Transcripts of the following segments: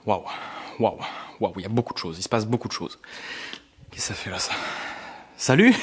Waouh, waouh, waouh, il y a beaucoup de choses, il se passe beaucoup de choses. Qu'est-ce que ça fait là, ça? Salut.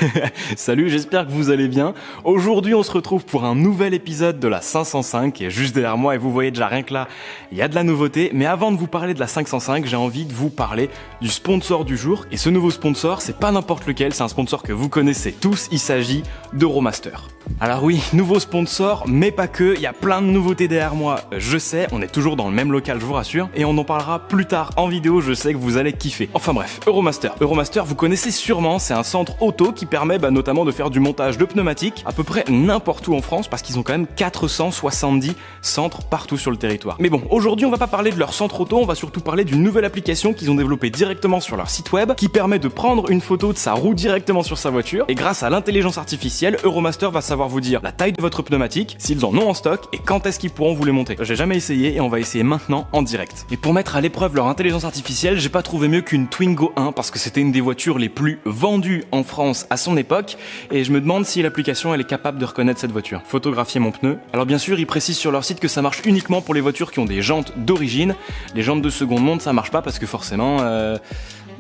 Salut, j'espère que vous allez bien. Aujourd'hui, on se retrouve pour un nouvel épisode de la 505 qui est juste derrière moi et vous voyez déjà rien que là, il y a de la nouveauté. Mais avant de vous parler de la 505, j'ai envie de vous parler du sponsor du jour. Et ce nouveau sponsor, c'est pas n'importe lequel, c'est un sponsor que vous connaissez tous, il s'agit d'Euromaster. Alors oui, nouveau sponsor, mais pas que, il y a plein de nouveautés derrière moi, je sais, on est toujours dans le même local, je vous rassure, et on en parlera plus tard en vidéo, je sais que vous allez kiffer. Enfin bref, Euromaster. Euromaster, vous connaissez sûrement, c'est un centre auto qui permet notamment de faire du montage de pneumatiques à peu près n'importe où en France, parce qu'ils ont quand même 470 centres partout sur le territoire. Mais bon, aujourd'hui on va pas parler de leur centre auto, on va surtout parler d'une nouvelle application qu'ils ont développée directement sur leur site web, qui permet de prendre une photo de sa roue directement sur sa voiture, et grâce à l'intelligence artificielle, Euromaster va savoir vous dire la taille de votre pneumatique, s'ils en ont en stock et quand est-ce qu'ils pourront vous les monter. J'ai jamais essayé et on va essayer maintenant en direct. Et pour mettre à l'épreuve leur intelligence artificielle, j'ai pas trouvé mieux qu'une Twingo 1 parce que c'était une des voitures les plus vendues en France à son époque et je me demande si l'application elle est capable de reconnaître cette voiture. Photographier mon pneu. Alors bien sûr, ils précisent sur leur site que ça marche uniquement pour les voitures qui ont des jantes d'origine. Les jantes de seconde monde, ça marche pas parce que forcément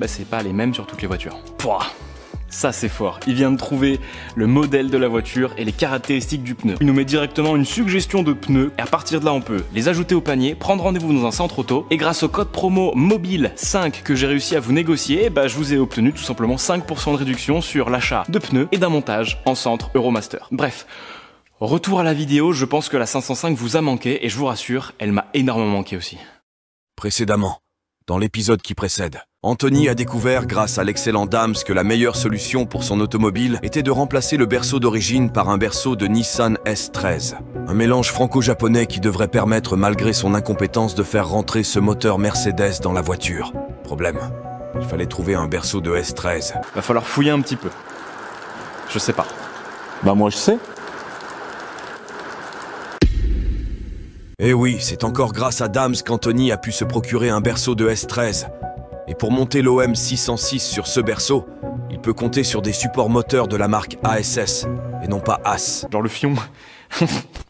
c'est pas les mêmes sur toutes les voitures. Pouah. Ça c'est fort, il vient de trouver le modèle de la voiture et les caractéristiques du pneu. Il nous met directement une suggestion de pneus et à partir de là on peut les ajouter au panier, prendre rendez-vous dans un centre auto et grâce au code promo MOBILE5 que j'ai réussi à vous négocier, je vous ai obtenu tout simplement 5% de réduction sur l'achat de pneus et d'un montage en centre Euromaster. Bref, retour à la vidéo, je pense que la 505 vous a manqué et je vous rassure, elle m'a énormément manqué aussi. Précédemment, dans l'épisode qui précède, Anthony a découvert grâce à l'excellent Dams que la meilleure solution pour son automobile était de remplacer le berceau d'origine par un berceau de Nissan S13. Un mélange franco-japonais qui devrait permettre malgré son incompétence de faire rentrer ce moteur Mercedes dans la voiture. Problème, il fallait trouver un berceau de S13. Va falloir fouiller un petit peu. Je sais pas. Moi je sais. Eh oui, c'est encore grâce à Dams qu'Anthony a pu se procurer un berceau de S13. Et pour monter l'OM 606 sur ce berceau, il peut compter sur des supports moteurs de la marque ASS, et non pas AS. Genre le fion.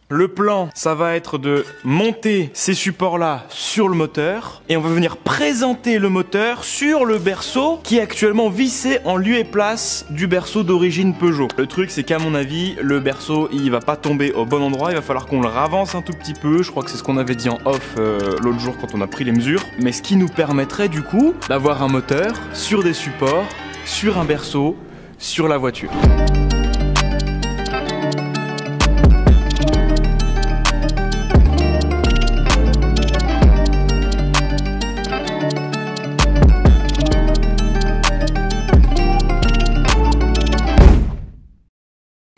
Le plan, ça va être de monter ces supports-là sur le moteur et on va venir présenter le moteur sur le berceau qui est actuellement vissé en lieu et place du berceau d'origine Peugeot. Le truc, c'est qu'à mon avis, le berceau, il va pas tomber au bon endroit, il va falloir qu'on le ravance un tout petit peu. Je crois que c'est ce qu'on avait dit en off l'autre jour quand on a pris les mesures. Mais ce qui nous permettrait du coup d'avoir un moteur sur des supports, sur un berceau, sur la voiture.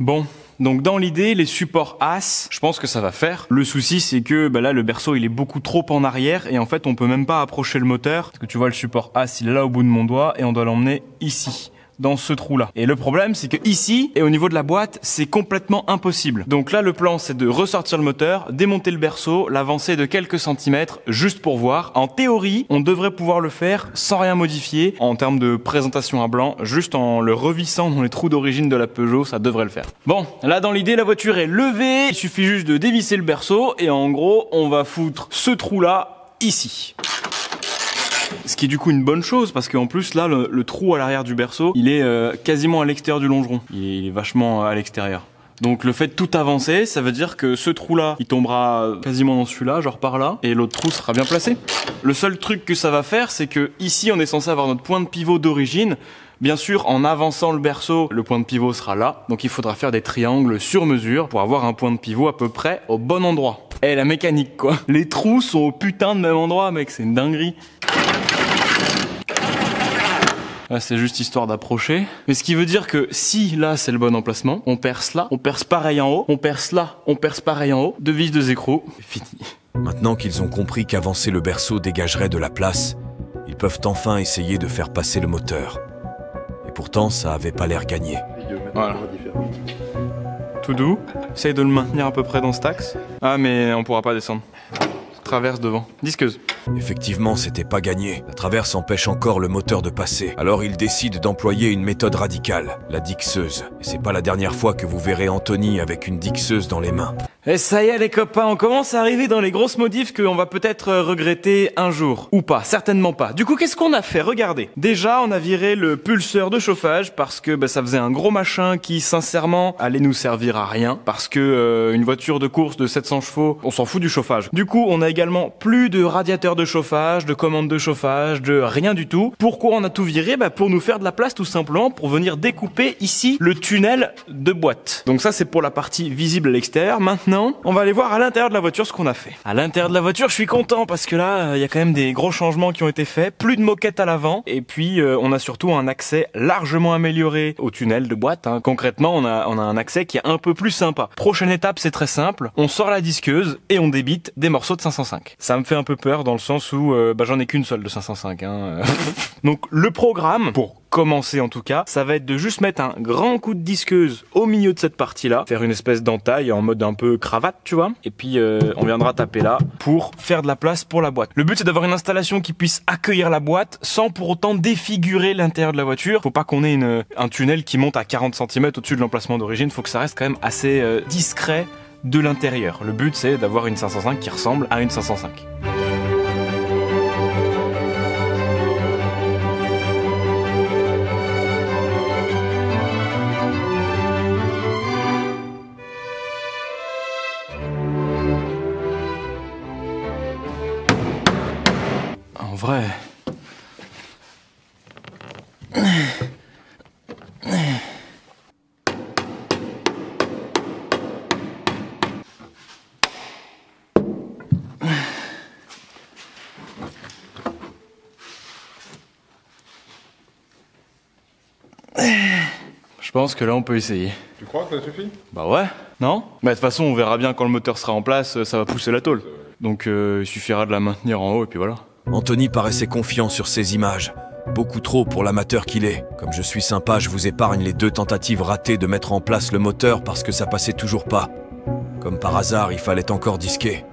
Bon, donc dans l'idée, les supports AS, je pense que ça va faire. Le souci, c'est que là, le berceau, il est beaucoup trop en arrière et en fait, on peut même pas approcher le moteur. Parce que tu vois, le support AS, il est là au bout de mon doigt et on doit l'emmener ici, dans ce trou-là. Et le problème, c'est que ici, et au niveau de la boîte, c'est complètement impossible. Donc là, le plan, c'est de ressortir le moteur, démonter le berceau, l'avancer de quelques centimètres, juste pour voir. En théorie, on devrait pouvoir le faire sans rien modifier, en termes de présentation à blanc, juste en le revissant dans les trous d'origine de la Peugeot, ça devrait le faire. Bon, là, dans l'idée, la voiture est levée, il suffit juste de dévisser le berceau, et en gros, on va foutre ce trou-là, ici. Ce qui est du coup une bonne chose parce qu'en plus là le trou à l'arrière du berceau il est quasiment à l'extérieur du longeron. Il est vachement à l'extérieur. Donc le fait de tout avancer, ça veut dire que ce trou là il tombera quasiment dans celui-là, genre par là, et l'autre trou sera bien placé. Le seul truc que ça va faire, c'est que ici on est censé avoir notre point de pivot d'origine. Bien sûr, en avançant le berceau, le point de pivot sera là. Donc il faudra faire des triangles sur mesure pour avoir un point de pivot à peu près au bon endroit. Eh, la mécanique quoi. Les trous sont au putain de même endroit mec, c'est une dinguerie. Là, c'est juste histoire d'approcher. Mais ce qui veut dire que si là c'est le bon emplacement, on perce là, on perce pareil en haut, on perce là, on perce pareil en haut, deux vis, deux écrous, c'est fini. Maintenant qu'ils ont compris qu'avancer le berceau dégagerait de la place, ils peuvent enfin essayer de faire passer le moteur. Et pourtant, ça avait pas l'air gagné. Voilà. Tout doux. Essaye de le maintenir à peu près dans cet axe. Ah mais on pourra pas descendre. Traverse devant. Disqueuse. Effectivement, c'était pas gagné. La traverse empêche encore le moteur de passer. Alors il décide d'employer une méthode radicale, la dixeuse. Et c'est pas la dernière fois que vous verrez Anthony avec une dixeuse dans les mains. Et ça y est les copains, on commence à arriver dans les grosses modifs qu'on va peut-être regretter un jour. Ou pas, certainement pas. Du coup, qu'est-ce qu'on a fait? Regardez. Déjà, on a viré le pulseur de chauffage parce que ça faisait un gros machin qui, sincèrement, allait nous servir à rien. Parce que une voiture de course de 700 chevaux, on s'en fout du chauffage. Du coup, on a également plus de radiateur de chauffage, de commande de chauffage, de rien du tout. Pourquoi on a tout viré? Pour nous faire de la place tout simplement, pour venir découper ici le tunnel de boîte. Donc ça, c'est pour la partie visible à l'extérieur. Maintenant, on va aller voir à l'intérieur de la voiture ce qu'on a fait. À l'intérieur de la voiture, je suis content parce que là, il y a quand même des gros changements qui ont été faits. Plus de moquette à l'avant. Et puis, on a surtout un accès largement amélioré au tunnel de boîte. Concrètement, on a un accès qui est un peu plus sympa. Prochaine étape, c'est très simple. On sort la disqueuse et on débite des morceaux de 505. Ça me fait un peu peur dans le sens où j'en ai qu'une seule de 505. Donc, le programme, pour commencer en tout cas, ça va être de juste mettre un grand coup de disqueuse au milieu de cette partie-là, faire une espèce d'entaille en mode un peu cravate, tu vois, et puis on viendra taper là pour faire de la place pour la boîte. Le but c'est d'avoir une installation qui puisse accueillir la boîte sans pour autant défigurer l'intérieur de la voiture. Faut pas qu'on ait un tunnel qui monte à 40 cm au-dessus de l'emplacement d'origine, faut que ça reste quand même assez discret de l'intérieur. Le but c'est d'avoir une 505 qui ressemble à une 505. En vrai... Je pense que là on peut essayer. Tu crois que ça suffit? Bah ouais, non? De toute façon on verra bien quand le moteur sera en place, ça va pousser la tôle. Donc il suffira de la maintenir en haut et puis voilà. Anthony paraissait confiant sur ces images. Beaucoup trop pour l'amateur qu'il est. Comme je suis sympa, je vous épargne les 2 tentatives ratées de mettre en place le moteur parce que ça passait toujours pas. Comme par hasard, il fallait encore disquer.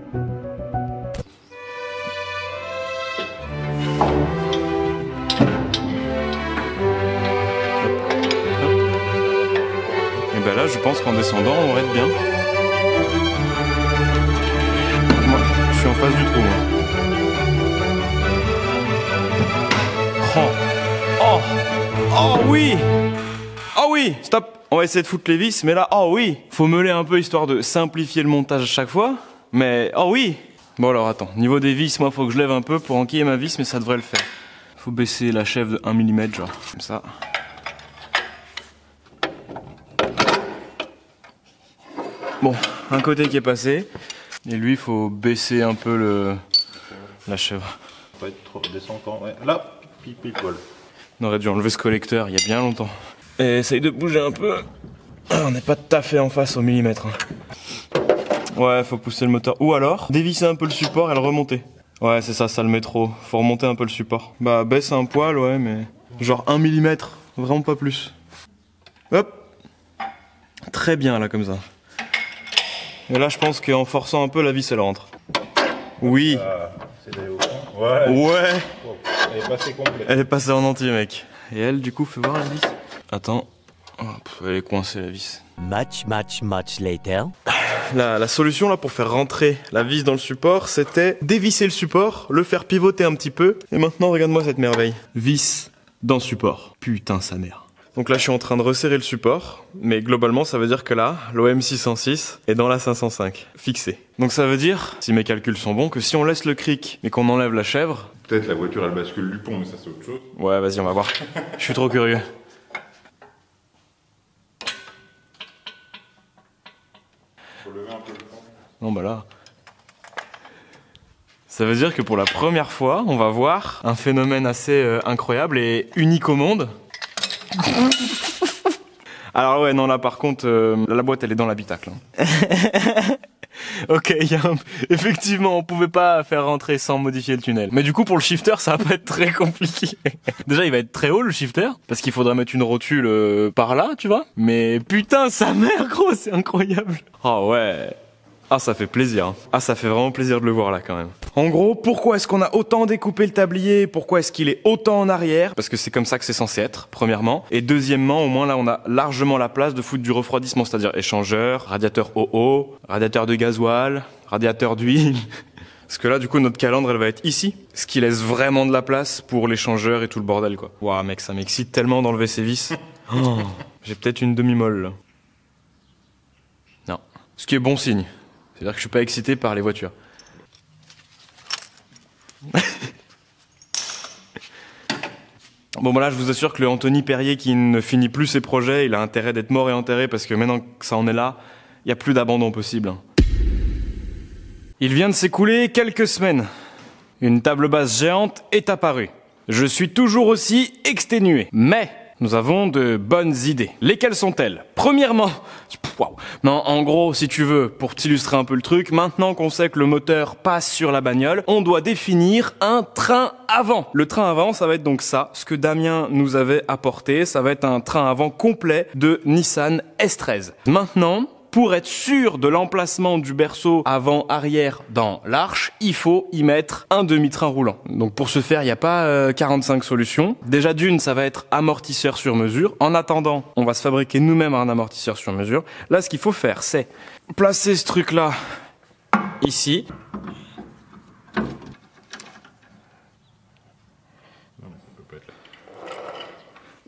Et ben là je pense qu'en descendant on va être bien. Moi, je suis en face du trou moi. Oh, oh oui, oh oui, stop. On va essayer de foutre les vis, mais là, oh oui, faut meuler un peu histoire de simplifier le montage à chaque fois. Mais oh oui. Bon alors attends, niveau des vis, moi faut que je lève un peu pour enquiller ma vis, mais ça devrait le faire. Faut baisser la chèvre de 1 mm genre, comme ça. Bon, un côté qui est passé, et lui faut baisser un peu la chèvre. Pas être trop descend encore, ouais. Là, pile poil. On aurait dû enlever ce collecteur il y a bien longtemps. Et essaye de bouger un peu. On n'est pas tout à fait en face au millimètre. Ouais, faut pousser le moteur. Ou alors, dévisser un peu le support et le remonter. Ouais, c'est ça, ça le met trop. Faut remonter un peu le support. Bah, baisse un poil, ouais, mais... genre 1 mm, vraiment pas plus. Hop. Très bien, là, comme ça. Et là, je pense qu'en forçant un peu, la vis, elle rentre. Oui. C'est d'aller au fond. Ouais. Ouais. Oh, elle est passée complète. Elle est passée en entier, mec. Et elle, du coup, fais voir la vis. Attends. Hop, elle est coincée, la vis. Much later. La solution là pour faire rentrer la vis dans le support, c'était dévisser le support, le faire pivoter un petit peu. Et maintenant, regarde-moi cette merveille. Vis dans le support. Putain, sa mère. Donc là, je suis en train de resserrer le support. Mais globalement, ça veut dire que là, l'OM 606 est dans la 505. Fixé. Donc ça veut dire, si mes calculs sont bons, que si on laisse le cric et qu'on enlève la chèvre... Peut-être la voiture elle bascule du pont, mais ça c'est autre chose. Ouais, vas-y, on va voir. Je suis trop curieux. Faut lever un peu le pont. Non, bah là... Ça veut dire que pour la première fois, on va voir un phénomène assez incroyable et unique au monde. Alors ouais, non, là par contre, la boîte elle est dans l'habitacle. Ok, effectivement, on pouvait pas faire rentrer sans modifier le tunnel. Mais du coup, pour le shifter, ça va pas être très compliqué. Déjà, il va être très haut le shifter, parce qu'il faudrait mettre une rotule par là, tu vois. Mais putain, sa mère, gros, c'est incroyable. Oh ouais. Ah, ça fait plaisir. Ah, ça fait vraiment plaisir de le voir là quand même. En gros, pourquoi est-ce qu'on a autant découpé le tablier? Pourquoi est-ce qu'il est autant en arrière? Parce que c'est comme ça que c'est censé être, premièrement. Et deuxièmement, au moins là, on a largement la place de foutre du refroidissement, c'est-à-dire échangeur, radiateur OO, radiateur de gasoil, radiateur d'huile. Parce que là, du coup, notre calandre, elle va être ici. Ce qui laisse vraiment de la place pour l'échangeur et tout le bordel, quoi. Waouh, mec, ça m'excite tellement d'enlever ces vis. Oh, j'ai peut-être une demi-molle, là. Non. Ce qui est bon signe. C'est-à-dire que je suis pas excité par les voitures. Bon, là, je vous assure que le Anthony Perrier qui ne finit plus ses projets, il a intérêt d'être mort et enterré parce que maintenant que ça en est là, il n'y a plus d'abandon possible. Il vient de s'écouler quelques semaines. Une table basse géante est apparue. Je suis toujours aussi exténué. Mais nous avons de bonnes idées. Lesquelles sont-elles? Premièrement, waouh. Non, en gros, si tu veux, pour t'illustrer un peu le truc, maintenant qu'on sait que le moteur passe sur la bagnole, on doit définir un train avant. Le train avant, ça va être donc ça, ce que Damien nous avait apporté, ça va être un train avant complet de Nissan S13. Maintenant, pour être sûr de l'emplacement du berceau avant-arrière dans l'arche, il faut y mettre un demi-train roulant. Donc pour ce faire, il n'y a pas 45 solutions. Déjà d'une, ça va être amortisseur sur mesure. En attendant, on va se fabriquer nous-mêmes un amortisseur sur mesure. Là, ce qu'il faut faire, c'est placer ce truc-là ici.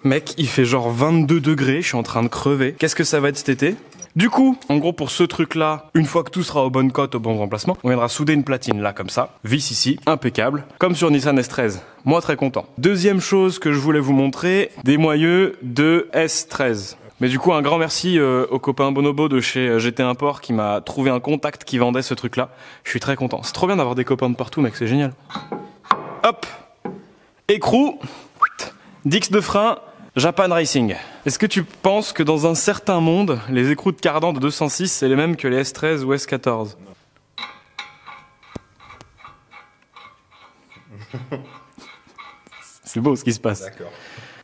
Mec, il fait genre 22 degrés, je suis en train de crever. Qu'est-ce que ça va être cet été ? Du coup, en gros, pour ce truc-là, une fois que tout sera aux bonnes cotes, au bon emplacement, on viendra souder une platine là, comme ça, vis ici, impeccable, comme sur Nissan S13. Moi, très content. Deuxième chose que je voulais vous montrer, des moyeux de S13. Mais du coup, un grand merci au copain Bonobo de chez GT Import qui m'a trouvé un contact qui vendait ce truc-là. Je suis très content. C'est trop bien d'avoir des copains de partout, mec, c'est génial. Hop, écrou, Dix de frein, Japan Racing. Est-ce que tu penses que dans un certain monde, les écrous de cardan de 206, c'est les mêmes que les S13 ou S14 ? C'est beau ce qui se passe. D'accord.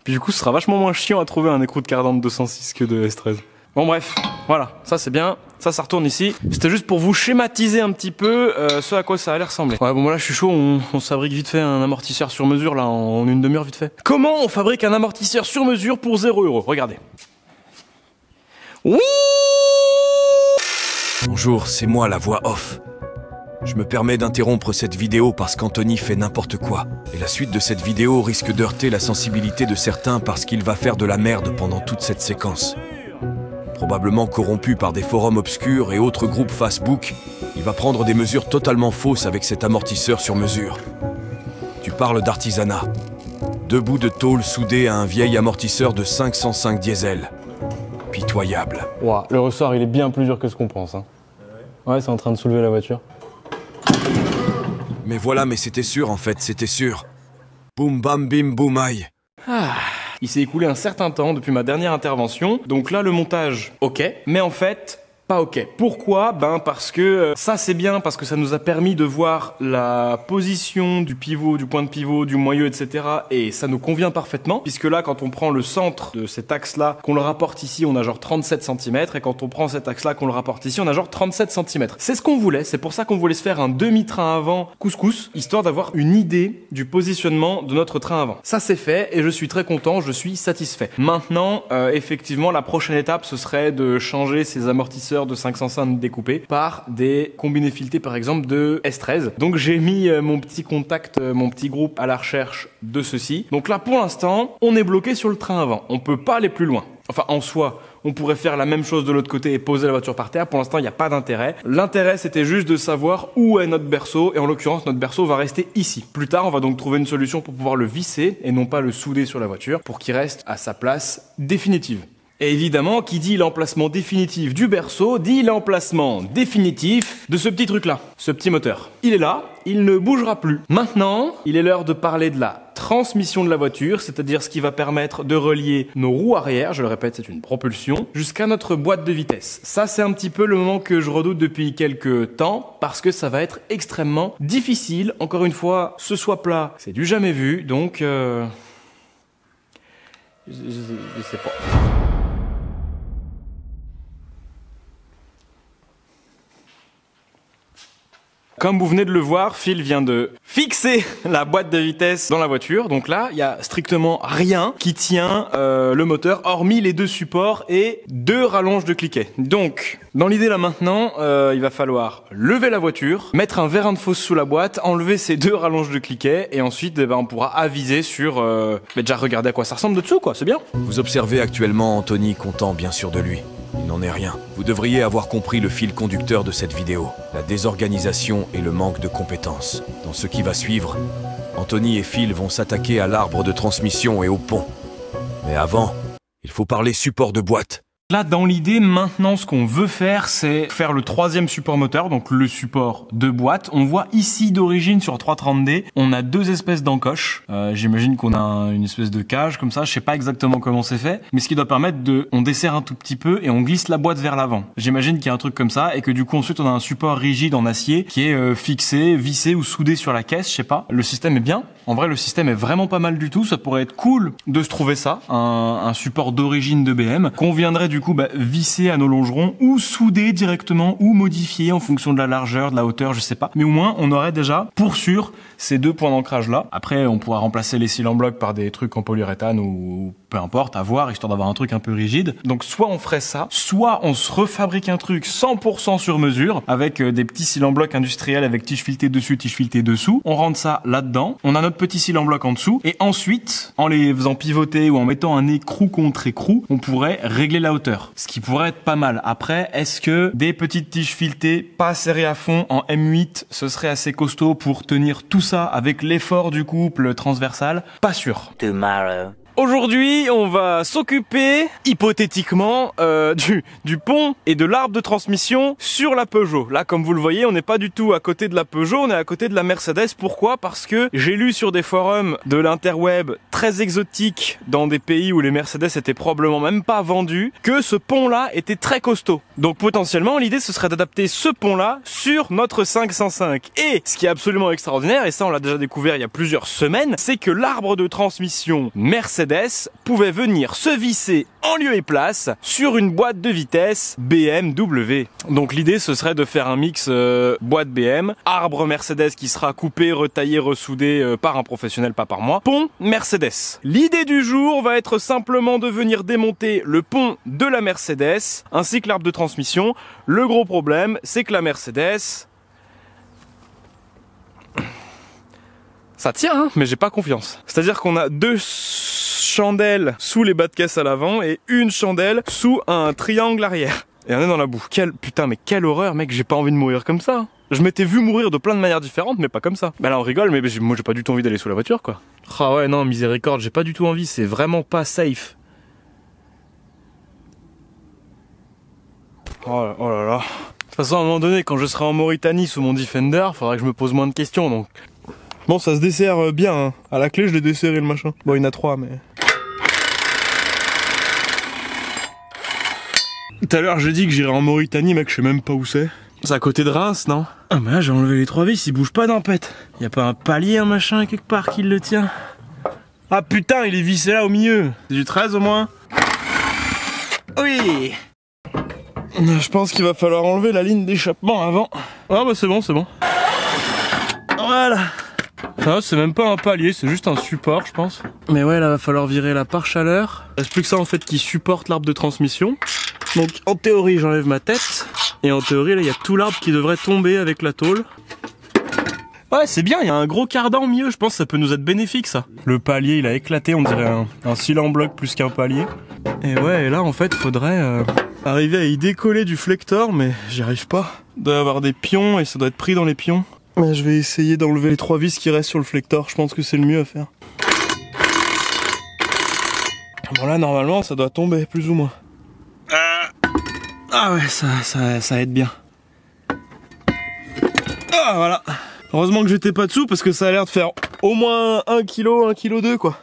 Puis du coup, ce sera vachement moins chiant à trouver un écrou de cardan de 206 que de S13. Bon bref, voilà, ça c'est bien, ça retourne ici. C'était juste pour vous schématiser un petit peu ce à quoi ça allait ressembler. Ouais bon là je suis chaud, on se fabrique vite fait un amortisseur sur mesure là en une demi-heure vite fait. Comment on fabrique un amortisseur sur mesure pour 0 €? Regardez. Oui. Bonjour, c'est moi la voix off. Je me permets d'interrompre cette vidéo parce qu'Anthony fait n'importe quoi. Et la suite de cette vidéo risque d'heurter la sensibilité de certains parce qu'il va faire de la merde pendant toute cette séquence. Probablement corrompu par des forums obscurs et autres groupes Facebook, il va prendre des mesures totalement fausses avec cet amortisseur sur mesure. Tu parles d'artisanat. 2 bouts de tôle soudés à un vieil amortisseur de 505 diesel. Pitoyable. Ouah, le ressort il est bien plus dur que ce qu'on pense. Hein. Ouais, c'est en train de soulever la voiture. Mais voilà, mais c'était sûr en fait, c'était sûr. Boum bam bim boum aïe. Il s'est écoulé un certain temps depuis ma dernière intervention, donc là le montage, ok, mais en fait, pas ok. Pourquoi ? Ben parce que ça c'est bien, parce que ça nous a permis de voir la position du pivot, du point de pivot, du moyeu, etc. Et ça nous convient parfaitement, puisque là quand on prend le centre de cet axe-là, qu'on le rapporte ici, on a genre 37 cm, et quand on prend cet axe-là, qu'on le rapporte ici, on a genre 37 cm. C'est ce qu'on voulait, c'est pour ça qu'on voulait se faire un demi-train avant couscous, histoire d'avoir une idée du positionnement de notre train avant. Ça c'est fait, et je suis très content, je suis satisfait. Maintenant, effectivement, la prochaine étape, ce serait de changer ces amortisseurs de 505 découpés par des combinés filetés par exemple de S13. Donc j'ai mis mon petit contact, mon petit groupe à la recherche de ceci. Donc là pour l'instant, on est bloqué sur le train avant. On peut pas aller plus loin. Enfin en soi, on pourrait faire la même chose de l'autre côté et poser la voiture par terre. Pour l'instant, il n'y a pas d'intérêt. L'intérêt, c'était juste de savoir où est notre berceau. Et en l'occurrence, notre berceau va rester ici. Plus tard, on va donc trouver une solution pour pouvoir le visser et non pas le souder sur la voiture pour qu'il reste à sa place définitive. Et évidemment, qui dit l'emplacement définitif du berceau, dit l'emplacement définitif de ce petit truc-là, ce petit moteur. Il est là, il ne bougera plus. Maintenant, il est l'heure de parler de la transmission de la voiture, c'est-à-dire ce qui va permettre de relier nos roues arrière, je le répète, c'est une propulsion, jusqu'à notre boîte de vitesse. Ça, c'est un petit peu le moment que je redoute depuis quelques temps, parce que ça va être extrêmement difficile. Encore une fois, ce soit plat, c'est du jamais vu, donc je sais pas. Comme vous venez de le voir, Phil vient de fixer la boîte de vitesse dans la voiture. Donc là, il y a strictement rien qui tient le moteur, hormis les 2 supports et 2 rallonges de cliquet. Donc, dans l'idée là maintenant, il va falloir lever la voiture, mettre un vérin de fosse sous la boîte, enlever ces 2 rallonges de cliquet, et ensuite, on pourra aviser sur... déjà regarder à quoi ça ressemble de dessous, quoi. C'est bien. Vous observez actuellement Anthony content bien sûr de lui. Il n'en est rien. Vous devriez avoir compris le fil conducteur de cette vidéo. La désorganisation et le manque de compétences. Dans ce qui va suivre, Anthony et Phil vont s'attaquer à l'arbre de transmission et au pont. Mais avant, il faut parler support de boîte. Là, dans l'idée, maintenant, ce qu'on veut faire, c'est faire le 3e support moteur, donc le support de boîte. On voit ici, d'origine, sur 330D, on a 2 espèces d'encoches. J'imagine qu'on a une espèce de cage, comme ça. Je sais pas exactement comment c'est fait, mais ce qui doit permettre de... On desserre un tout petit peu et on glisse la boîte vers l'avant. J'imagine qu'il y a un truc comme ça et que du coup, ensuite, on a un support rigide en acier qui est fixé, vissé ou soudé sur la caisse, je sais pas. Le système est bien. En vrai, le système est vraiment pas mal du tout. Ça pourrait être cool de se trouver ça, un support d'origine de BM, qu'on viendrait du coup visser à nos longerons ou souder directement ou modifier en fonction de la largeur, de la hauteur, je sais pas. Mais au moins, on aurait déjà pour sûr ces 2 points d'ancrage là. Après, on pourra remplacer les cils en bloc par des trucs en polyuréthane ou peu importe, à voir, histoire d'avoir un truc un peu rigide. Donc soit on ferait ça, soit on se refabrique un truc 100% sur mesure avec des petits cils en bloc industriels avec tige filetée dessus, tige filetée dessous. On rentre ça là-dedans. On a notre petit cil en bloc en dessous et ensuite, en les faisant pivoter ou en mettant un écrou contre écrou, on pourrait régler la hauteur. Ce qui pourrait être pas mal. Après, est-ce que des petites tiges filetées pas serrées à fond en M8, ce serait assez costaud pour tenir tout ça avec l'effort du couple transversal? Pas sûr. Tomorrow. Aujourd'hui, on va s'occuper, hypothétiquement, du pont et de l'arbre de transmission sur la Peugeot. Là, comme vous le voyez, on n'est pas du tout à côté de la Peugeot, on est à côté de la Mercedes. Pourquoi? Parce que j'ai lu sur des forums de l'interweb très exotiques dans des pays où les Mercedes étaient probablement même pas vendues, que ce pont-là était très costaud. Donc potentiellement, l'idée, ce serait d'adapter ce pont-là sur notre 505. Et ce qui est absolument extraordinaire, et ça on l'a déjà découvert il y a plusieurs semaines, c'est que l'arbre de transmission Mercedes pouvait venir se visser en lieu et place sur une boîte de vitesse BMW. Donc l'idée ce serait de faire un mix boîte BM, arbre Mercedes qui sera coupé, retaillé, ressoudé par un professionnel, pas par moi, pont Mercedes. L'idée du jour va être simplement de venir démonter le pont de la Mercedes ainsi que l'arbre de transmission. Le gros problème c'est que la Mercedes... Ça tient, hein, mais j'ai pas confiance. C'est-à-dire qu'on a 2 chandelles sous les bas de caisse à l'avant et une chandelle sous un triangle arrière. Et on est dans la boue. Putain, mais quelle horreur, mec, j'ai pas envie de mourir comme ça. Je m'étais vu mourir de plein de manières différentes, mais pas comme ça. Bah là, on rigole, mais moi j'ai pas du tout envie d'aller sous la voiture, quoi. Ah ouais, non, miséricorde, j'ai pas du tout envie, c'est vraiment pas safe. Oh là là. De toute façon, à un moment donné, quand je serai en Mauritanie sous mon Defender, faudra que je me pose moins de questions, donc... Bon, ça se dessert bien, hein. À la clé, je l'ai desserré, le machin. Bon, il y en a 3, mais... Tout à l'heure, j'ai dit que j'irais en Mauritanie, mec, je sais même pas où c'est. C'est à côté de Reims, non? Ah, mais là, j'ai enlevé les 3 vis, il bouge pas d'un pet. Y a pas un palier, un machin, quelque part, qui le tient? Ah, putain, il est vissé là, au milieu. C'est du 13, au moins? Oui. Je pense qu'il va falloir enlever la ligne d'échappement avant. Ah, bah, c'est bon, c'est bon. Voilà. Ah, c'est même pas un palier, c'est juste un support, je pense. Mais ouais, là, va falloir virer la pare-chaleur. Il reste plus que ça, en fait, qui supporte l'arbre de transmission. Donc, en théorie, j'enlève ma tête. Et en théorie, là, il y a tout l'arbre qui devrait tomber avec la tôle. Ouais, c'est bien, il y a un gros cardan au milieu, je pense que ça peut nous être bénéfique, ça. Le palier, il a éclaté, on dirait un cil en bloc plus qu'un palier. Et ouais, et là, en fait, faudrait arriver à y décoller du flector, mais j'y arrive pas. Il doit y avoir des pions et ça doit être pris dans les pions. Ouais, je vais essayer d'enlever les 3 vis qui restent sur le flector, je pense que c'est le mieux à faire. Bon là, normalement, ça doit tomber, plus ou moins. Ah ouais, ça aide bien. Ah voilà. Heureusement que j'étais pas dessous parce que ça a l'air de faire au moins 1 kg, 1,2 kg quoi.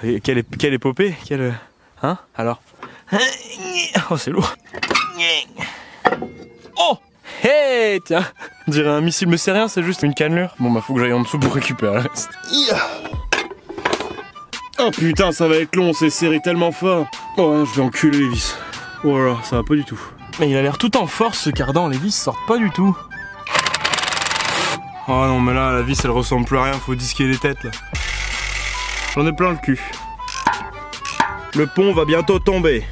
Et quelle épopée, Hein alors. Oh c'est lourd. Oh. Hey tiens. On dirait un missile, mais c'est rien, c'est juste une cannelure. Bon bah faut que j'aille en dessous pour récupérer le reste. Oh putain, ça va être long, c'est serré tellement fort. Oh je vais enculer les vis. Oh là, ça va pas du tout. Mais il a l'air tout en force ce cardan, les vis sortent pas du tout. Oh non mais là la vis elle ressemble plus à rien, faut disquer les têtes là. J'en ai plein le cul. Le pont va bientôt tomber.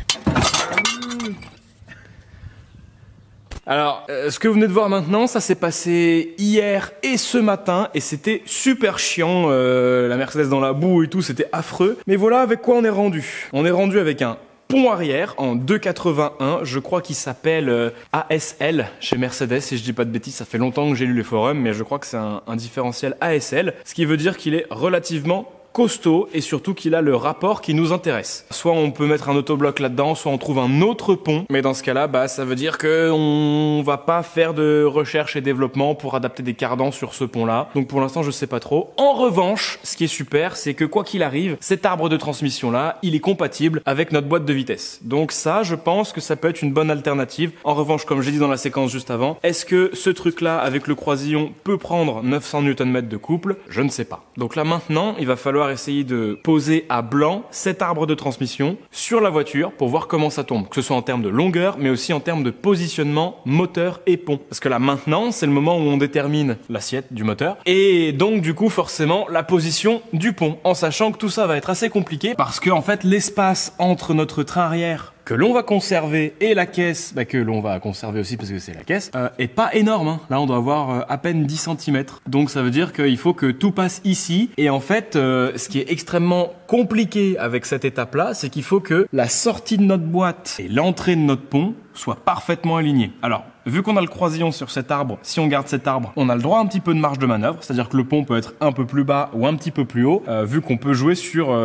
Alors, ce que vous venez de voir maintenant, ça s'est passé hier et ce matin, et c'était super chiant, la Mercedes dans la boue et tout, c'était affreux. Mais voilà avec quoi on est rendu. On est rendu avec un pont arrière en 2,81, je crois qu'il s'appelle ASL chez Mercedes, si je dis pas de bêtises, ça fait longtemps que j'ai lu les forums, mais je crois que c'est un différentiel ASL, ce qui veut dire qu'il est relativement costaud et surtout qu'il a le rapport qui nous intéresse. Soit on peut mettre un autobloc là-dedans, soit on trouve un autre pont, mais dans ce cas-là, bah ça veut dire que on va pas faire de recherche et développement pour adapter des cardans sur ce pont-là. Donc pour l'instant, je sais pas trop. En revanche, ce qui est super, c'est que quoi qu'il arrive, cet arbre de transmission-là, il est compatible avec notre boîte de vitesse. Donc ça, je pense que ça peut être une bonne alternative. En revanche, comme j'ai dit dans la séquence juste avant, est-ce que ce truc-là, avec le croisillon, peut prendre 900 Nm de couple? Je ne sais pas. Donc là maintenant, il va falloir essayer de poser à blanc cet arbre de transmission sur la voiture pour voir comment ça tombe, que ce soit en termes de longueur mais aussi en termes de positionnement moteur et pont. Parce que là maintenant c'est le moment où on détermine l'assiette du moteur et donc du coup forcément la position du pont, en sachant que tout ça va être assez compliqué parce que en fait l'espace entre notre train arrière que l'on va conserver et la caisse, que l'on va conserver aussi parce que c'est la caisse, est pas énorme. Hein. Là, on doit avoir à peine 10 cm. Donc ça veut dire qu'il faut que tout passe ici. Et en fait, ce qui est extrêmement compliqué avec cette étape-là, c'est qu'il faut que la sortie de notre boîte et l'entrée de notre pont soient parfaitement alignées. Alors, vu qu'on a le croisillon sur cet arbre, si on garde cet arbre, on a le droit à un petit peu de marge de manœuvre, c'est-à-dire que le pont peut être un peu plus bas ou un petit peu plus haut, vu qu'on peut jouer sur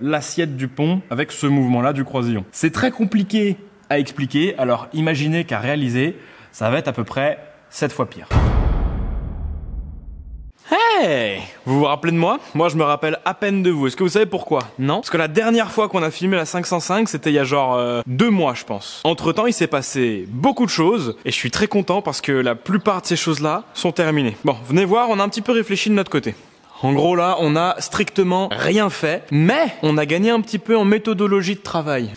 l'assiette du pont avec ce mouvement-là du croisillon. C'est très compliqué à expliquer, alors imaginez qu'à réaliser, ça va être à peu près 7 fois pire. Hey! Vous vous rappelez de moi? Moi je me rappelle à peine de vous. Est-ce que vous savez pourquoi? Non? Parce que la dernière fois qu'on a filmé la 505, c'était il y a genre 2 mois je pense. Entre temps il s'est passé beaucoup de choses et je suis très content parce que la plupart de ces choses-là sont terminées. Bon, venez voir, on a un petit peu réfléchi de notre côté. En gros là, on a strictement rien fait, mais on a gagné un petit peu en méthodologie de travail.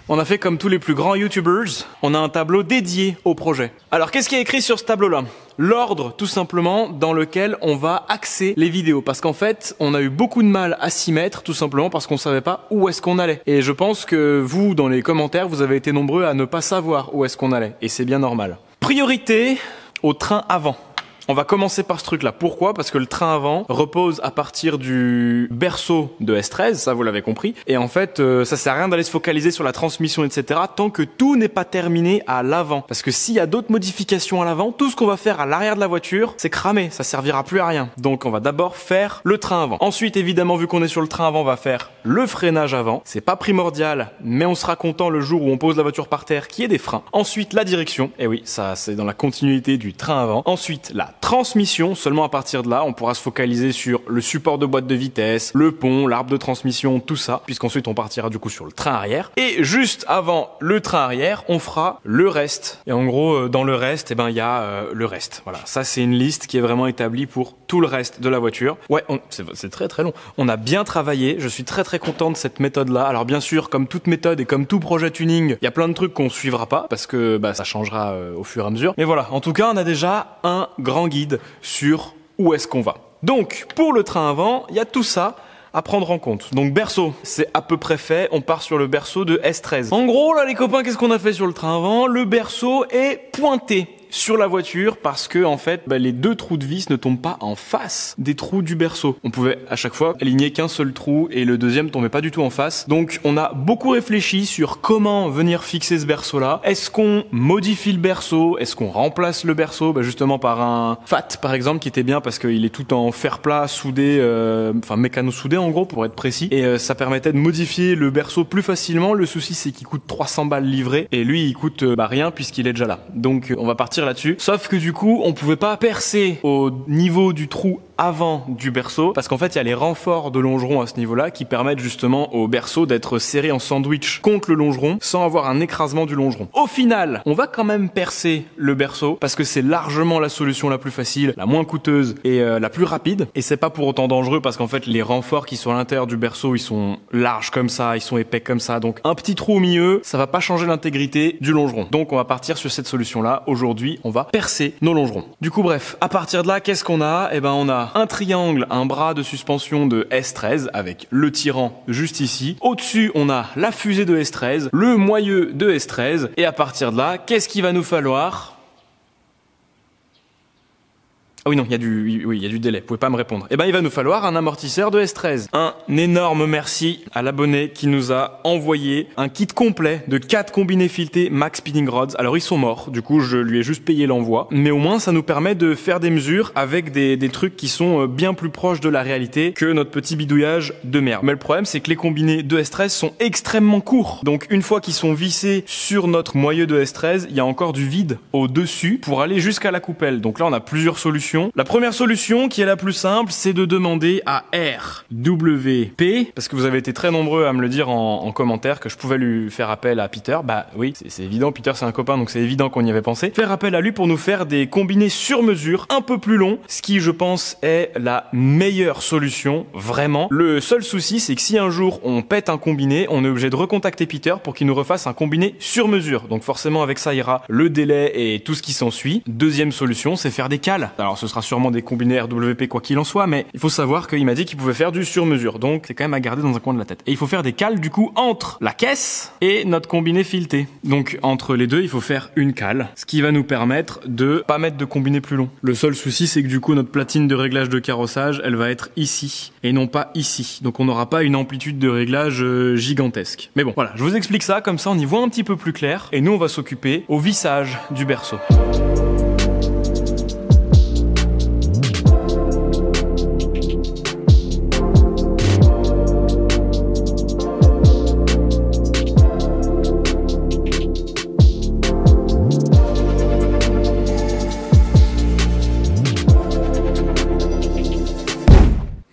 On a fait comme tous les plus grands YouTubers, on a un tableau dédié au projet. Alors qu'est-ce qui est écrit sur ce tableau-là? L'ordre, tout simplement, dans lequel on va axer les vidéos. Parce qu'en fait, on a eu beaucoup de mal à s'y mettre, tout simplement parce qu'on savait pas où est-ce qu'on allait. Et je pense que vous, dans les commentaires, vous avez été nombreux à ne pas savoir où est-ce qu'on allait. Et c'est bien normal. Priorité au train avant. On va commencer par ce truc-là. Pourquoi? Parce que le train avant repose à partir du berceau de S13, ça vous l'avez compris. Et en fait, ça sert à rien d'aller se focaliser sur la transmission, etc. tant que tout n'est pas terminé à l'avant. Parce que s'il y a d'autres modifications à l'avant, tout ce qu'on va faire à l'arrière de la voiture, c'est cramé, ça servira plus à rien. Donc on va d'abord faire le train avant. Ensuite, évidemment, vu qu'on est sur le train avant, on va faire le freinage avant. C'est pas primordial, mais on sera content le jour où on pose la voiture par terre qu'il y ait des freins. Ensuite, la direction. Et oui, ça c'est dans la continuité du train avant. Ensuite, la transmission, seulement à partir de là, on pourra se focaliser sur le support de boîte de vitesse, le pont, l'arbre de transmission, tout ça, puisqu'ensuite on partira du coup sur le train arrière. Et juste avant le train arrière, on fera le reste. Et en gros, dans le reste, il y a le reste. Voilà, ça c'est une liste qui est vraiment établie pour tout le reste de la voiture. Ouais, c'est très très long. On a bien travaillé, je suis très très content de cette méthode-là. Alors bien sûr, comme toute méthode et comme tout projet tuning, il y a plein de trucs qu'on suivra pas, parce que ça changera au fur et à mesure. Mais voilà, en tout cas, on a déjà un grand guide sur où est-ce qu'on va. Donc, pour le train avant, il y a tout ça à prendre en compte. Donc berceau, c'est à peu près fait, on part sur le berceau de S13. En gros, là les copains, qu'est-ce qu'on a fait sur le train avant? Le berceau est pointé sur la voiture parce que en fait les deux trous de vis ne tombent pas en face des trous du berceau. On pouvait à chaque fois aligner qu'un seul trou et le deuxième tombait pas du tout en face. Donc on a beaucoup réfléchi sur comment venir fixer ce berceau là. Est-ce qu'on modifie le berceau? Est-ce qu'on remplace le berceau justement par un FAT par exemple qui était bien parce qu'il est tout en fer plat soudé, mécano soudé en gros pour être précis, et ça permettait de modifier le berceau plus facilement. Le souci c'est qu'il coûte 300 balles livré et lui il coûte rien puisqu'il est déjà là. Donc on va partir là-dessus. Sauf que du coup, on pouvait pas percer au niveau du trou avant du berceau, parce qu'en fait il y a les renforts de longeron à ce niveau-là qui permettent justement au berceau d'être serré en sandwich contre le longeron sans avoir un écrasement du longeron. Au final, on va quand même percer le berceau parce que c'est largement la solution la plus facile, la moins coûteuse et la plus rapide, et c'est pas pour autant dangereux parce qu'en fait les renforts qui sont à l'intérieur du berceau, ils sont larges comme ça, ils sont épais comme ça, donc un petit trou au milieu, ça va pas changer l'intégrité du longeron. Donc on va partir sur cette solution-là. Aujourd'hui, on va percer nos longerons. Du coup, bref, à partir de là, qu'est-ce qu'on a? Eh ben, on a un triangle, un bras de suspension de S13 avec le tirant juste ici. Au-dessus, on a la fusée de S13, le moyeu de S13, et à partir de là, qu'est-ce qu'il va nous falloir? Ah oui, non, il y a du délai, vous pouvez pas me répondre. Eh ben, il va nous falloir un amortisseur de S13. Un énorme merci à l'abonné qui nous a envoyé un kit complet de 4 combinés filetés Max Spinning Rods. Alors, ils sont morts, du coup, je lui ai juste payé l'envoi. Mais au moins, ça nous permet de faire des mesures avec des trucs qui sont bien plus proches de la réalité que notre petit bidouillage de merde. Mais le problème, c'est que les combinés de S13 sont extrêmement courts. Donc, une fois qu'ils sont vissés sur notre moyeu de S13, il y a encore du vide au-dessus pour aller jusqu'à la coupelle. Donc là, on a plusieurs solutions. La première solution, qui est la plus simple, c'est de demander à RWP, parce que vous avez été très nombreux à me le dire en commentaire que je pouvais lui faire appel à Peter. Bah oui, c'est évident, Peter c'est un copain, donc c'est évident qu'on y avait pensé. Faire appel à lui pour nous faire des combinés sur mesure, un peu plus longs, ce qui, je pense, est la meilleure solution, vraiment. Le seul souci, c'est que si un jour on pète un combiné, on est obligé de recontacter Peter pour qu'il nous refasse un combiné sur mesure. Donc forcément, avec ça, il y aura le délai et tout ce qui s'ensuit. Deuxième solution, c'est faire des cales. Alors ce sera sûrement des combinés RWP quoi qu'il en soit, mais il faut savoir qu'il m'a dit qu'il pouvait faire du sur-mesure, donc c'est quand même à garder dans un coin de la tête. Et il faut faire des cales du coup entre la caisse et notre combiné fileté. Donc entre les deux, il faut faire une cale, ce qui va nous permettre de pas mettre de combiné plus long. Le seul souci, c'est que du coup notre platine de réglage de carrossage, elle va être ici et non pas ici. Donc on n'aura pas une amplitude de réglage gigantesque. Mais bon, voilà, je vous explique ça, comme ça on y voit un petit peu plus clair. Et nous on va s'occuper au vissage du berceau.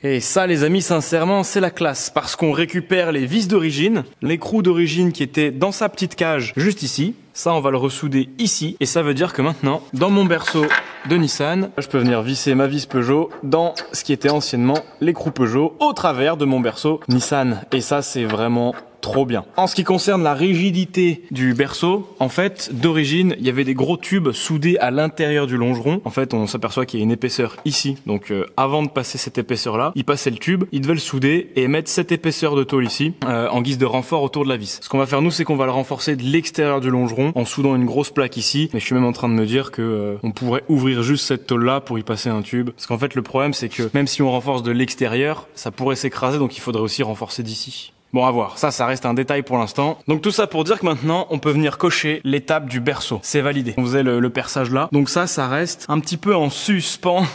Et ça, les amis, sincèrement, c'est la classe, parce qu'on récupère les vis d'origine, l'écrou d'origine qui était dans sa petite cage juste ici. Ça, on va le ressouder ici, et ça veut dire que maintenant, dans mon berceau de Nissan, je peux venir visser ma vis Peugeot dans ce qui était anciennement l'écrou Peugeot au travers de mon berceau Nissan. Et ça, c'est vraiment trop bien. En ce qui concerne la rigidité du berceau, en fait, d'origine, il y avait des gros tubes soudés à l'intérieur du longeron. En fait, on s'aperçoit qu'il y a une épaisseur ici. Donc, avant de passer cette épaisseur-là, il passait le tube, il devait le souder et mettre cette épaisseur de tôle ici, en guise de renfort autour de la vis. Ce qu'on va faire, nous, c'est qu'on va le renforcer de l'extérieur du longeron en soudant une grosse plaque ici. Mais je suis même en train de me dire que on pourrait ouvrir juste cette tôle-là pour y passer un tube. Parce qu'en fait, le problème, c'est que même si on renforce de l'extérieur, ça pourrait s'écraser, donc il faudrait aussi renforcer d'ici. Bon, à voir. Ça reste un détail pour l'instant. Donc tout ça pour dire que maintenant, on peut venir cocher l'étape du berceau. C'est validé. On faisait le perçage là. Donc ça reste un petit peu en suspens.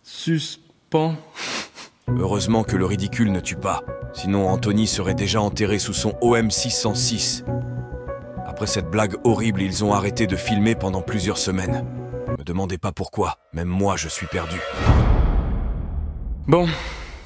Suspens. Heureusement que le ridicule ne tue pas. Sinon, Anthony serait déjà enterré sous son OM 606. Après cette blague horrible, ils ont arrêté de filmer pendant plusieurs semaines. Me demandez pas pourquoi. Même moi, je suis perdu. Bon,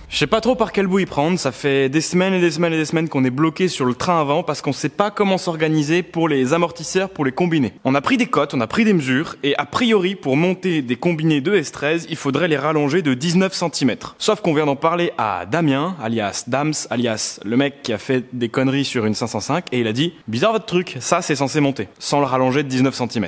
je sais pas trop par quel bout y prendre, ça fait des semaines et des semaines et des semaines qu'on est bloqué sur le train avant parce qu'on sait pas comment s'organiser pour les amortisseurs, pour les combinés. On a pris des cotes, on a pris des mesures, et a priori, pour monter des combinés de S13, il faudrait les rallonger de 19 cm. Sauf qu'on vient d'en parler à Damien, alias Dams, alias le mec qui a fait des conneries sur une 505, et il a dit « Bizarre votre truc, ça c'est censé monter, sans le rallonger de 19 cm. »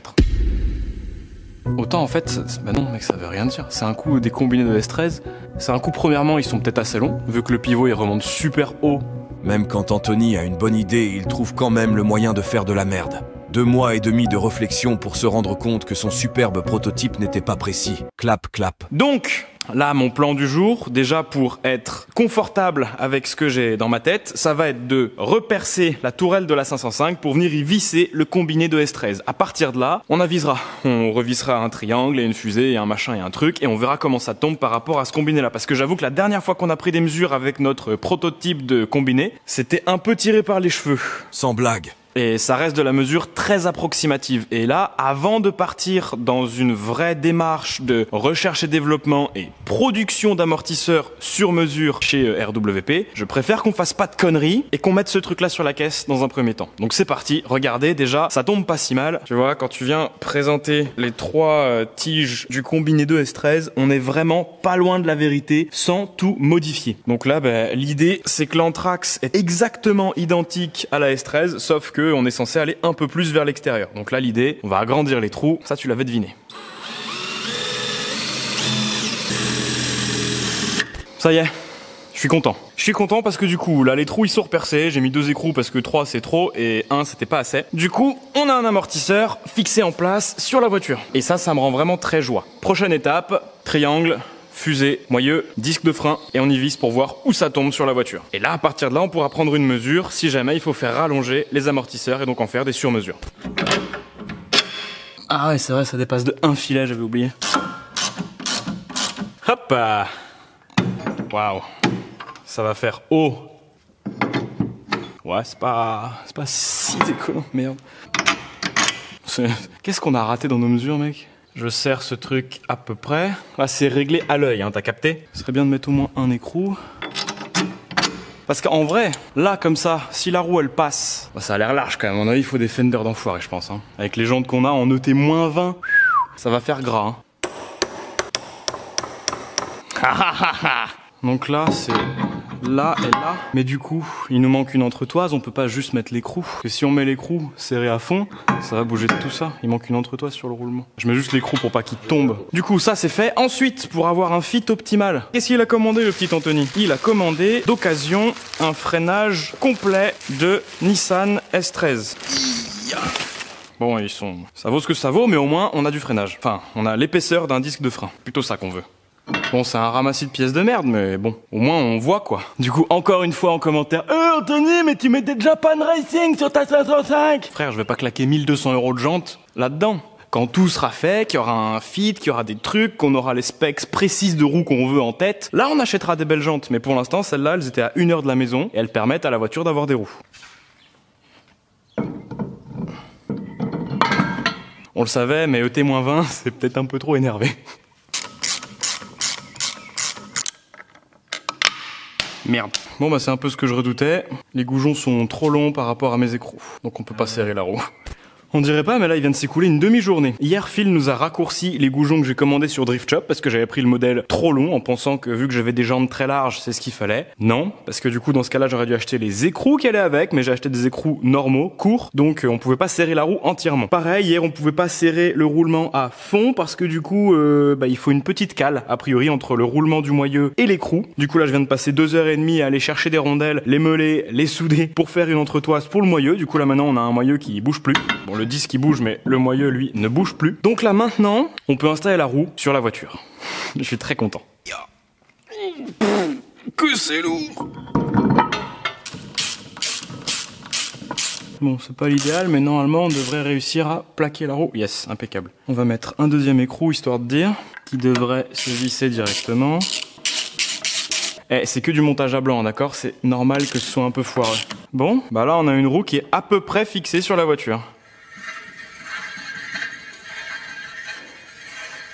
Autant en fait, bah non mec, ça veut rien dire. C'est un coup des combinés de S13. C'est un coup, premièrement, ils sont peut-être assez longs, vu que le pivot il remonte super haut. Même quand Anthony a une bonne idée, il trouve quand même le moyen de faire de la merde. 2 mois et demi de réflexion pour se rendre compte que son superbe prototype n'était pas précis. Clap, clap. Donc, là, mon plan du jour, déjà pour être confortable avec ce que j'ai dans ma tête, ça va être de repercer la tourelle de la 505 pour venir y visser le combiné de S13. À partir de là, on avisera. On revissera un triangle et une fusée et un machin et un truc, et on verra comment ça tombe par rapport à ce combiné-là. Parce que j'avoue que la dernière fois qu'on a pris des mesures avec notre prototype de combiné, c'était un peu tiré par les cheveux. Sans blague. Et ça reste de la mesure très approximative. Et là, avant de partir dans une vraie démarche de recherche et développement et production d'amortisseurs sur mesure chez RWP, je préfère qu'on fasse pas de conneries et qu'on mette ce truc-là sur la caisse dans un premier temps. Donc c'est parti, regardez, déjà, ça tombe pas si mal. Tu vois, quand tu viens présenter les 3 tiges du combiné 2 S13, on est vraiment pas loin de la vérité sans tout modifier. Donc là, l'idée, c'est que l'anthrax est exactement identique à la S13, sauf que on est censé aller un peu plus vers l'extérieur. Donc là, l'idée, on va agrandir les trous, ça tu l'avais deviné. Ça y est, je suis content. Je suis content parce que du coup, là, les trous, ils sont repercés. J'ai mis 2 écrous parce que 3, c'est trop et 1, c'était pas assez. Du coup, on a un amortisseur fixé en place sur la voiture. Et ça me rend vraiment très joie. Prochaine étape, triangle, fusée, moyeu, disque de frein et on y vise pour voir où ça tombe sur la voiture. Et là, à partir de là, on pourra prendre une mesure si jamais il faut faire rallonger les amortisseurs et donc en faire des sur-mesures. Ah ouais, c'est vrai, ça dépasse de 1 filet, j'avais oublié. Hop! Waouh! Ça va faire haut. Ouais, c'est pas si déconnant, merde. Qu'est-ce qu'on a raté dans nos mesures, mec? Je serre ce truc à peu près. Là, c'est réglé à l'œil, hein, t'as capté? Ce serait bien de mettre au moins un écrou. Parce qu'en vrai, là, comme ça, si la roue, elle passe, ça a l'air large quand même. À mon avis, il faut des fenders d'enfoiré, je pense. Hein. Avec les jantes qu'on a en ET-20, ça va faire gras. Hein. Donc là, c'est là et là. Mais du coup, il nous manque une entretoise. On peut pas juste mettre l'écrou. Parce que si on met l'écrou serré à fond, ça va bouger de tout ça. Il manque une entretoise sur le roulement. Je mets juste l'écrou pour pas qu'il tombe. Du coup, ça c'est fait. Ensuite, pour avoir un fit optimal, qu'est-ce qu'il a commandé, le petit Anthony? Il a commandé d'occasion un freinage complet de Nissan S13. Bon, ça vaut ce que ça vaut, mais au moins on a du freinage. Enfin, on a l'épaisseur d'un disque de frein. Plutôt ça qu'on veut. Bon, c'est un ramassis de pièces de merde, mais bon, au moins on voit quoi. Du coup, encore une fois en commentaire, Anthony, mais tu mets des Japan Racing sur ta 505! Frère, je vais pas claquer 1200 € de jantes là-dedans. Quand tout sera fait, qu'il y aura un fit, qu'il y aura des trucs, qu'on aura les specs précises de roues qu'on veut en tête, là on achètera des belles jantes. Mais pour l'instant, celles-là, elles étaient à 1 heure de la maison et elles permettent à la voiture d'avoir des roues. On le savait, mais ET-20, c'est peut-être un peu trop énervé. Merde. Bon bah c'est un peu ce que je redoutais. Les goujons sont trop longs par rapport à mes écrous. Donc on peut pas serrer la roue. On dirait pas, mais là il vient de s'écouler une demi-journée. Hier, Phil nous a raccourci les goujons que j'ai commandés sur Drift Shop parce que j'avais pris le modèle trop long en pensant que vu que j'avais des jambes très larges, c'est ce qu'il fallait. Non, parce que du coup dans ce cas-là j'aurais dû acheter les écrous qui allaient avec, mais j'ai acheté des écrous normaux, courts, donc on pouvait pas serrer la roue entièrement. Pareil, hier on pouvait pas serrer le roulement à fond parce que du coup il faut une petite cale a priori entre le roulement du moyeu et l'écrou. Du coup là je viens de passer 2h30 à aller chercher des rondelles, les meuler, les souder pour faire une entretoise pour le moyeu. Du coup là maintenant on a un moyeu qui bouge plus. Bon, le disque qui bouge, mais le moyeu, lui, ne bouge plus. Donc là, maintenant, on peut installer la roue sur la voiture. Je suis très content. Que c'est lourd! Bon, c'est pas l'idéal, mais normalement, on devrait réussir à plaquer la roue. Yes, impeccable. On va mettre un deuxième écrou, histoire de dire, qui devrait se visser directement. Eh, c'est que du montage à blanc, d'accord? C'est normal que ce soit un peu foireux. Bon, bah là, on a une roue qui est à peu près fixée sur la voiture.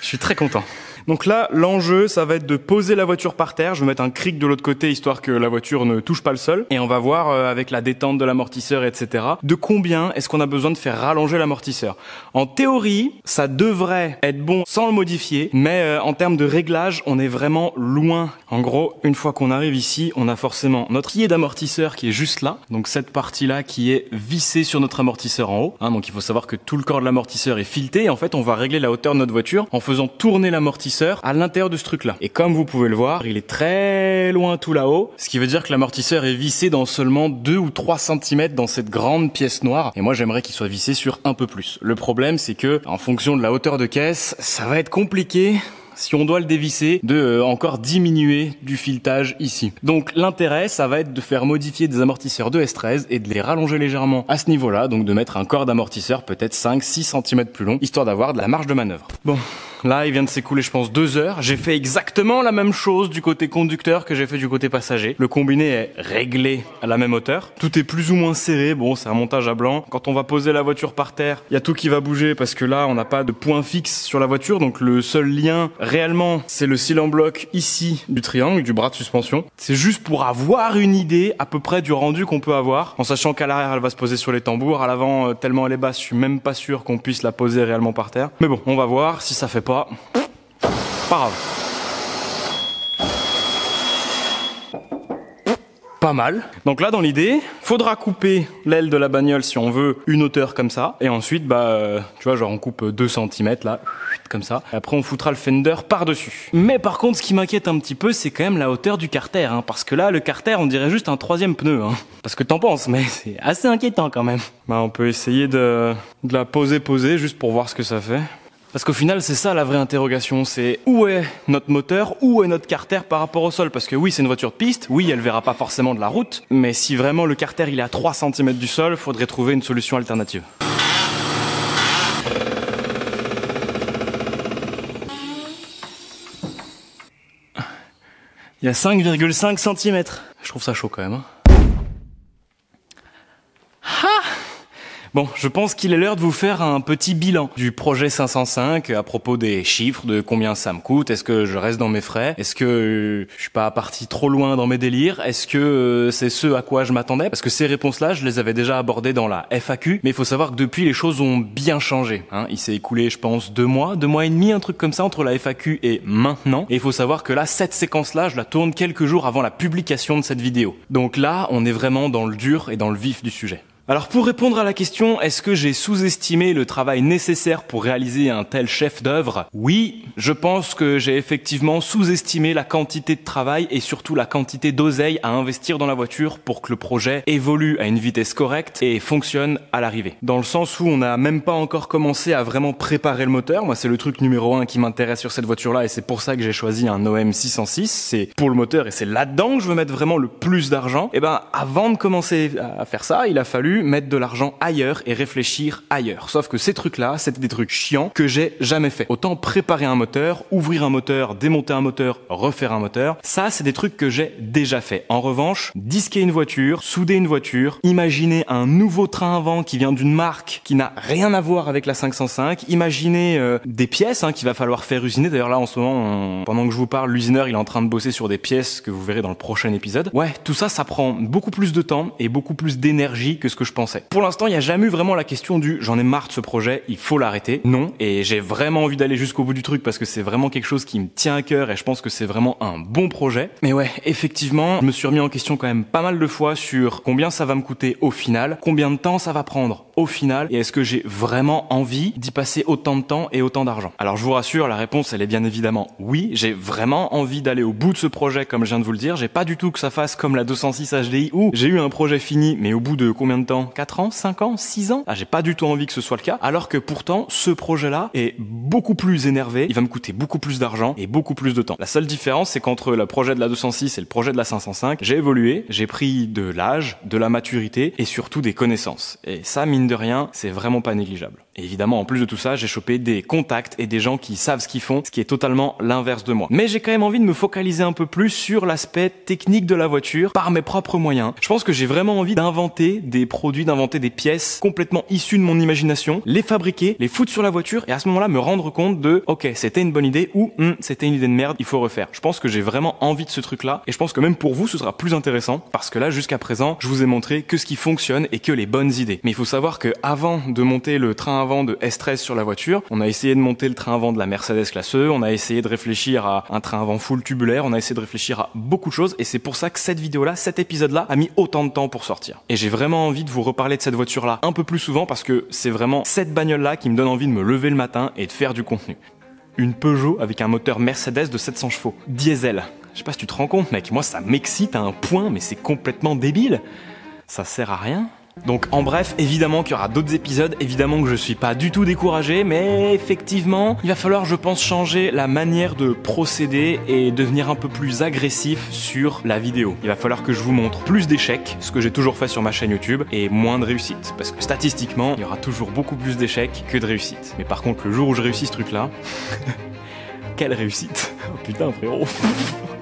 Je suis très content. Donc là, l'enjeu, ça va être de poser la voiture par terre. Je vais mettre un cric de l'autre côté, histoire que la voiture ne touche pas le sol. Et on va voir, avec la détente de l'amortisseur, etc., de combien est-ce qu'on a besoin de faire rallonger l'amortisseur. En théorie, ça devrait être bon sans le modifier, mais en termes de réglage, on est vraiment loin. En gros, une fois qu'on arrive ici, on a forcément notre pied d'amortisseur qui est juste là. Donc cette partie-là qui est vissée sur notre amortisseur en haut. Donc il faut savoir que tout le corps de l'amortisseur est fileté. Et en fait, on va régler la hauteur de notre voiture en faisant tourner l'amortisseur à l'intérieur de ce truc-là. Et comme vous pouvez le voir, il est très loin tout là-haut, ce qui veut dire que l'amortisseur est vissé dans seulement 2 ou 3 cm dans cette grande pièce noire. Et moi, j'aimerais qu'il soit vissé sur un peu plus. Le problème, c'est que, en fonction de la hauteur de caisse, ça va être compliqué. Si on doit le dévisser, de encore diminuer du filetage ici. Donc l'intérêt, ça va être de faire modifier des amortisseurs de S13 et de les rallonger légèrement à ce niveau-là, donc de mettre un corps d'amortisseur peut-être 5-6 cm plus long, histoire d'avoir de la marge de manœuvre. Bon, Là, il vient de s'écouler, je pense, 2 heures. J'ai fait exactement la même chose du côté conducteur que j'ai fait du côté passager. Le combiné est réglé à la même hauteur. Tout est plus ou moins serré. Bon, c'est un montage à blanc. Quand on va poser la voiture par terre, il y a tout qui va bouger parce que là, on n'a pas de point fixe sur la voiture. Donc, le seul lien, réellement, c'est le cylindre bloc ici du triangle, du bras de suspension. C'est juste pour avoir une idée à peu près du rendu qu'on peut avoir. En sachant qu'à l'arrière, elle va se poser sur les tambours. À l'avant, tellement elle est basse, je suis même pas sûr qu'on puisse la poser réellement par terre. Mais bon, on va voir. Si ça fait pas grave. Pas mal. Donc là, dans l'idée, faudra couper l'aile de la bagnole si on veut une hauteur comme ça. Et ensuite, tu vois, genre on coupe 2 cm là, comme ça. Et après, on foutra le fender par-dessus. Mais par contre, ce qui m'inquiète un petit peu, c'est quand même la hauteur du carter. Parce que là, le carter, on dirait juste un 3e pneu. Parce que t'en penses, mais c'est assez inquiétant quand même. On peut essayer de la poser juste pour voir ce que ça fait. Parce qu'au final, c'est ça la vraie interrogation, c'est où est notre moteur, où est notre carter par rapport au sol. Parce que oui, c'est une voiture de piste, oui, elle verra pas forcément de la route, mais si vraiment le carter il est à 3 cm du sol, faudrait trouver une solution alternative. Il y a 5,5 cm. Je trouve ça chaud quand même. Bon, je pense qu'il est l'heure de vous faire un petit bilan du projet 505 à propos des chiffres, de combien ça me coûte, est-ce que je reste dans mes frais, est-ce que je suis pas parti trop loin dans mes délires, est-ce que c'est ce à quoi je m'attendais, parce que ces réponses-là, je les avais déjà abordées dans la FAQ, mais il faut savoir que depuis, les choses ont bien changé. Il s'est écoulé, je pense, 2 mois et demi, un truc comme ça, entre la FAQ et maintenant, et il faut savoir que là, cette séquence-là, je la tourne quelques jours avant la publication de cette vidéo. Donc là, on est vraiment dans le dur et dans le vif du sujet. Alors pour répondre à la question, est-ce que j'ai sous-estimé le travail nécessaire pour réaliser un tel chef-d'œuvre? Oui, je pense que j'ai effectivement sous-estimé la quantité de travail et surtout la quantité d'oseille à investir dans la voiture pour que le projet évolue à une vitesse correcte et fonctionne à l'arrivée. Dans le sens où on n'a même pas encore commencé à vraiment préparer le moteur. Moi, c'est le truc numéro 1 qui m'intéresse sur cette voiture-là et c'est pour ça que j'ai choisi un OM 606. C'est pour le moteur et c'est là-dedans que je veux mettre vraiment le plus d'argent. Et avant de commencer à faire ça, il a fallu mettre de l'argent ailleurs et réfléchir ailleurs. Sauf que ces trucs-là, c'était des trucs chiants que j'ai jamais fait. Autant préparer un moteur, ouvrir un moteur, démonter un moteur, refaire un moteur, ça c'est des trucs que j'ai déjà fait. En revanche, disquer une voiture, souder une voiture, imaginer un nouveau train à vent qui vient d'une marque qui n'a rien à voir avec la 505, imaginer des pièces qu'il va falloir faire usiner. D'ailleurs là en ce moment, pendant que je vous parle, l'usineur il est en train de bosser sur des pièces que vous verrez dans le prochain épisode. Ouais, tout ça, ça prend beaucoup plus de temps et beaucoup plus d'énergie que ce que je pensais. Pour l'instant, il n'y a jamais eu vraiment la question du j'en ai marre de ce projet, il faut l'arrêter. Non, et j'ai vraiment envie d'aller jusqu'au bout du truc parce que c'est vraiment quelque chose qui me tient à cœur et je pense que c'est vraiment un bon projet. Mais ouais, effectivement, je me suis remis en question quand même pas mal de fois sur combien ça va me coûter au final, combien de temps ça va prendre au final et est-ce que j'ai vraiment envie d'y passer autant de temps et autant d'argent. Alors je vous rassure, la réponse elle est bien évidemment oui, j'ai vraiment envie d'aller au bout de ce projet comme je viens de vous le dire. J'ai pas du tout que ça fasse comme la 206 HDI où j'ai eu un projet fini mais au bout de combien de temps? 4 ans, 5 ans, 6 ans? J'ai pas du tout envie que ce soit le cas, alors que pourtant, ce projet-là est beaucoup plus énervé, il va me coûter beaucoup plus d'argent et beaucoup plus de temps. La seule différence, c'est qu'entre le projet de la 206 et le projet de la 505, j'ai évolué, j'ai pris de l'âge, de la maturité et surtout des connaissances. Et ça, mine de rien, c'est vraiment pas négligeable. Et évidemment, en plus de tout ça, j'ai chopé des contacts et des gens qui savent ce qu'ils font, ce qui est totalement l'inverse de moi. Mais j'ai quand même envie de me focaliser un peu plus sur l'aspect technique de la voiture par mes propres moyens. Je pense que j'ai vraiment envie d'inventer des produits, d'inventer des pièces complètement issues de mon imagination, les fabriquer, les foutre sur la voiture et à ce moment-là me rendre compte de ok, c'était une bonne idée ou c'était une idée de merde, il faut refaire. Je pense que j'ai vraiment envie de ce truc-là et je pense que même pour vous, ce sera plus intéressant parce que là, jusqu'à présent, je vous ai montré que ce qui fonctionne et que les bonnes idées. Mais il faut savoir que avant de monter le train avant de S13 sur la voiture, on a essayé de monter le train avant de la Mercedes classe E, on a essayé de réfléchir à un train avant full tubulaire, on a essayé de réfléchir à beaucoup de choses et c'est pour ça que cette vidéo-là, cet épisode-là a mis autant de temps pour sortir. Et j'ai vraiment envie de vous reparler de cette voiture-là un peu plus souvent parce que c'est vraiment cette bagnole-là qui me donne envie de me lever le matin et de faire du contenu. Une Peugeot avec un moteur Mercedes de 700 chevaux, diesel. Je sais pas si tu te rends compte mec, moi ça m'excite à un point mais c'est complètement débile. Ça sert à rien. Donc en bref, évidemment qu'il y aura d'autres épisodes, évidemment que je suis pas du tout découragé, mais effectivement, il va falloir je pense changer la manière de procéder et devenir un peu plus agressif sur la vidéo. Il va falloir que je vous montre plus d'échecs, ce que j'ai toujours fait sur ma chaîne YouTube, et moins de réussites, parce que statistiquement, il y aura toujours beaucoup plus d'échecs que de réussites. Mais par contre, le jour où je réussis ce truc-là... quelle réussite. Oh putain frérot.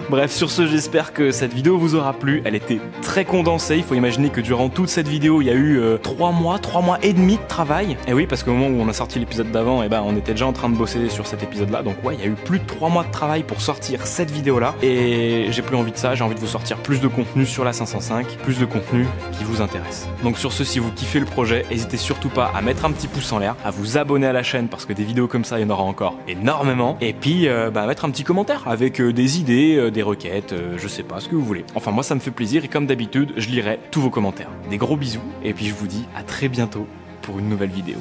Bref, sur ce, j'espère que cette vidéo vous aura plu. Elle était très condensée. Il faut imaginer que durant toute cette vidéo, il y a eu 3 mois et demi de travail. Et oui, parce qu'au moment où on a sorti l'épisode d'avant, on était déjà en train de bosser sur cet épisode-là. Donc ouais, il y a eu plus de 3 mois de travail pour sortir cette vidéo-là. Et j'ai plus envie de ça. J'ai envie de vous sortir plus de contenu sur la 505, plus de contenu qui vous intéresse. Donc sur ce, si vous kiffez le projet, n'hésitez surtout pas à mettre un petit pouce en l'air, à vous abonner à la chaîne parce que des vidéos comme ça, il y en aura encore énormément. Et puis, mettre un petit commentaire avec des idées, des requêtes, je sais pas, ce que vous voulez. Enfin, moi, ça me fait plaisir et comme d'habitude, je lirai tous vos commentaires. Des gros bisous et puis je vous dis à très bientôt pour une nouvelle vidéo.